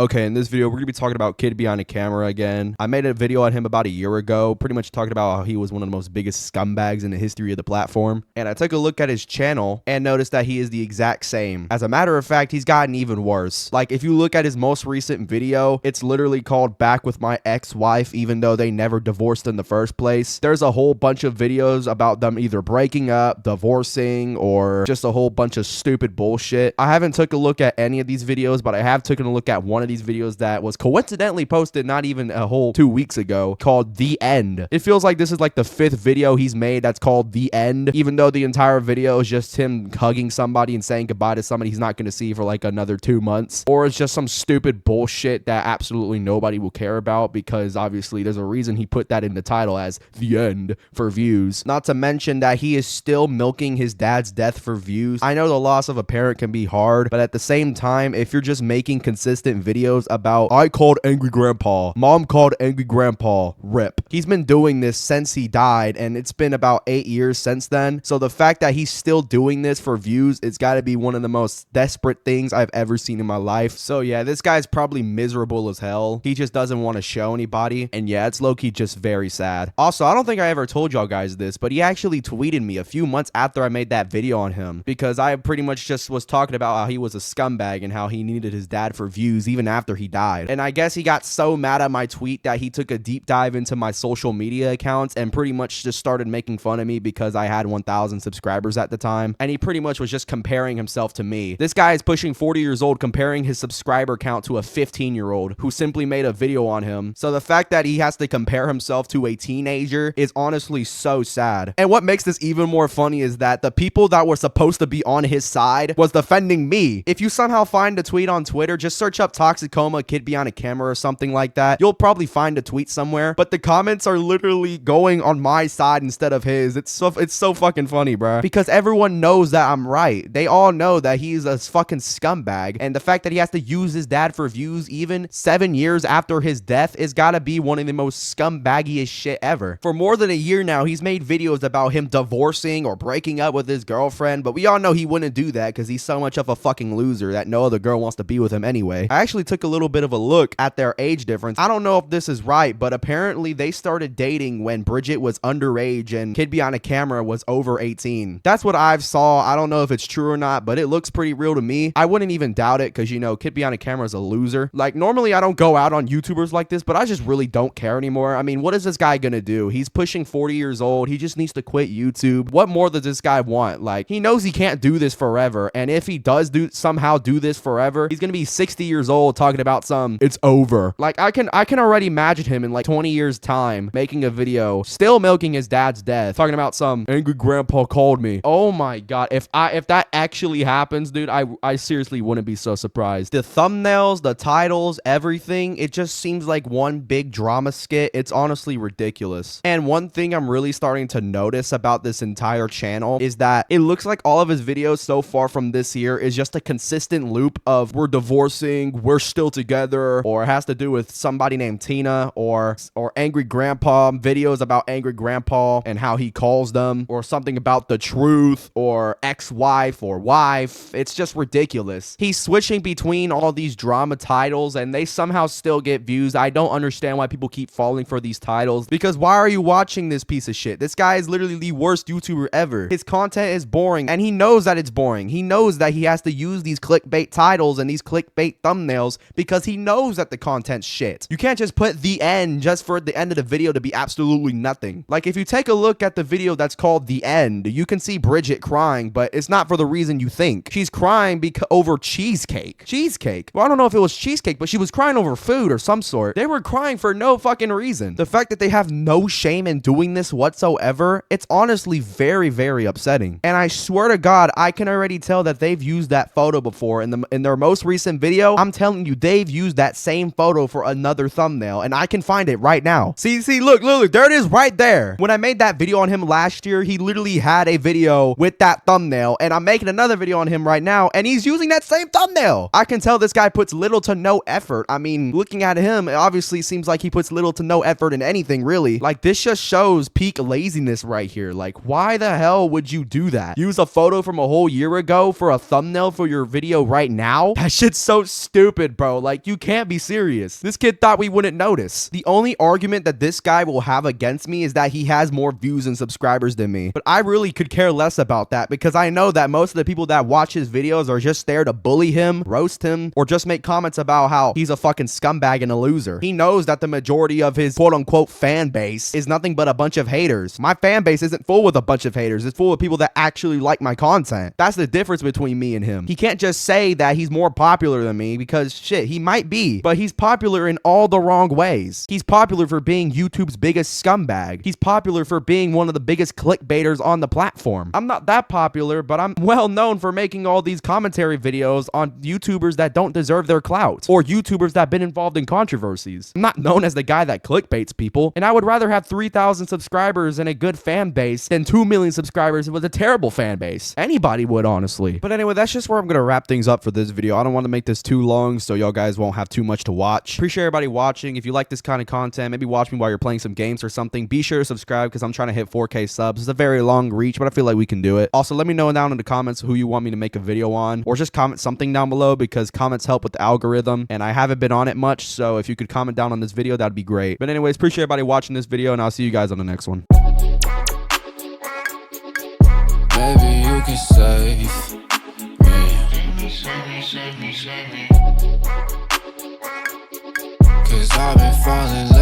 Okay, in this video, we're going to be talking about KidBehindACamera again. I made a video on him about a year ago, pretty much talking about how he was one of the most biggest scumbags in the history of the platform. And I took a look at his channel and noticed that he is the exact same. As a matter of fact, he's gotten even worse. Like, if you look at his most recent video, it's literally called Back with My Ex-Wife, even though they never divorced in the first place. There's a whole bunch of videos about them either breaking up, divorcing, or just a whole bunch of stupid bullshit. I haven't took a look at any of these videos, but I have taken a look at one of these videos that was coincidentally posted not even a whole 2 weeks ago, called The End. It feels like this is like the 5th video he's made that's called The End, even though the entire video is just him hugging somebody and saying goodbye to somebody he's not going to see for like another 2 months, or it's just some stupid bullshit that absolutely nobody will care about, because obviously there's a reason he put that in the title as The End for views. Not to mention that he is still milking his dad's death for views. I know the loss of a parent can be hard, but at the same time, if you're just making consistent videos about, I called angry grandpa, mom called angry grandpa, rip. He's been doing this since he died, and it's been about 8 years since then. So the fact that he's still doing this for views, it's got to be one of the most desperate things I've ever seen in my life. So yeah, this guy's probably miserable as hell. He just doesn't want to show anybody, and yeah, it's low-key just very sad. Also, I don't think I ever told y'all guys this, but he actually tweeted me a few months after I made that video on him, because I pretty much just was talking about how he was a scumbag and how he needed his dad for views even after he died. And I guess he got so mad at my tweet that he took a deep dive into my social media accounts and pretty much just started making fun of me because I had 1,000 subscribers at the time. And he pretty much was just comparing himself to me. This guy is pushing 40 years old, comparing his subscriber count to a 15-year-old who simply made a video on him. So the fact that he has to compare himself to a teenager is honestly so sad. And what makes this even more funny is that the people that were supposed to be on his side was defending me. If you somehow find a tweet on Twitter, just search up Toxic Coma KidBehindACamera or something like that. You'll probably find a tweet somewhere, but the comments are literally going on my side instead of his. It's so fucking funny, bro, because everyone knows that I'm right. They all know that he's a fucking scumbag, and the fact that he has to use his dad for views even 7 years after his death is gotta be one of the most scumbaggiest shit ever. For more than a year now, he's made videos about him divorcing or breaking up with his girlfriend, but we all know he wouldn't do that because he's so much of a fucking loser that no other girl wants to be with him anyway. I actually took a little bit of a look at their age difference. I don't know if this is right, but apparently they started dating when Bridget was underage and KidBehindACamera was over 18. That's what I've saw. I don't know if it's true or not, but it looks pretty real to me. I wouldn't even doubt it because, you know, KidBehindACamera is a loser. Like, normally I don't go out on YouTubers like this, but I just really don't care anymore. I mean, what is this guy gonna do? He's pushing 40 years old. He just needs to quit YouTube. What more does this guy want? Like, he knows he can't do this forever, and if he does somehow do this forever, he's gonna be 60 years old talking about it's over. Like, I can already imagine him in like 20 years time making a video still milking his dad's death, talking about some angry grandpa called me. Oh my god, if that actually happens, dude, I seriously wouldn't be so surprised. The thumbnails, the titles, everything, it just seems like one big drama skit. It's honestly ridiculous. And one thing I'm really starting to notice about this entire channel is that it looks like all of his videos so far from this year is just a consistent loop of we're divorcing, we're still together, or it has to do with somebody named Tina, or angry grandpa, videos about angry grandpa and how he calls them, or something about the truth, or ex-wife or wife. It's just ridiculous. He's switching between all these drama titles and they somehow still get views. I don't understand why people keep falling for these titles, because why are you watching this piece of shit? This guy is literally the worst YouTuber ever. His content is boring and he knows that it's boring. He knows that he has to use these clickbait titles and these clickbait thumbnails because he knows that the content's shit. You can't just put The End just for the end of the video to be absolutely nothing. Like, if you take a look at the video that's called The End, you can see Bridget crying, but it's not for the reason you think. She's crying over cheesecake. Cheesecake? Well, I don't know if it was cheesecake, but she was crying over food or some sort. They were crying for no fucking reason. The fact that they have no shame in doing this whatsoever, it's honestly very, very upsetting. And I swear to God, I can already tell that they've used that photo before in their most recent video. I'm telling you, they've used that same photo for another thumbnail, and I can find it right now. See, look, there it is right there. When I made that video on him last year, he literally had a video with that thumbnail, and I'm making another video on him right now, and he's using that same thumbnail. I can tell this guy puts little to no effort. I mean, looking at him, it obviously seems like he puts little to no effort in anything, really. Like, this just shows peak laziness right here. Like, why the hell would you do that? Use a photo from a whole year ago for a thumbnail for your video right now? That shit's so stupid, stupid, bro. Like, you can't be serious. This kid thought we wouldn't notice. The only argument that this guy will have against me is that he has more views and subscribers than me. But I really could care less about that because I know that most of the people that watch his videos are just there to bully him, roast him, or just make comments about how he's a fucking scumbag and a loser. He knows that the majority of his quote-unquote fan base is nothing but a bunch of haters. My fan base isn't full with a bunch of haters. It's full of people that actually like my content. That's the difference between me and him. He can't just say that he's more popular than me because shit, he might be, but he's popular in all the wrong ways. He's popular for being YouTube's biggest scumbag. He's popular for being one of the biggest clickbaiters on the platform. I'm not that popular, but I'm well known for making all these commentary videos on YouTubers that don't deserve their clout or YouTubers that have been involved in controversies. I'm not known as the guy that clickbaits people, and I would rather have 3,000 subscribers and a good fan base than 2 million subscribers with a terrible fan base. Anybody would, honestly. But anyway, that's just where I'm gonna wrap things up for this video. I don't want to make this too long so y'all guys won't have too much to watch. Appreciate everybody watching. If you like this kind of content, maybe watch me while you're playing some games or something. Be sure to subscribe because I'm trying to hit 4K subs. It's a very long reach, but I feel like we can do it. Also, let me know down in the comments who you want me to make a video on, or just comment something down below because comments help with the algorithm, and I haven't been on it much, so if you could comment down on this video, that'd be great. But anyways, appreciate everybody watching this video, and I'll see you guys on the next one. Baby, you can save me. Cause I've been falling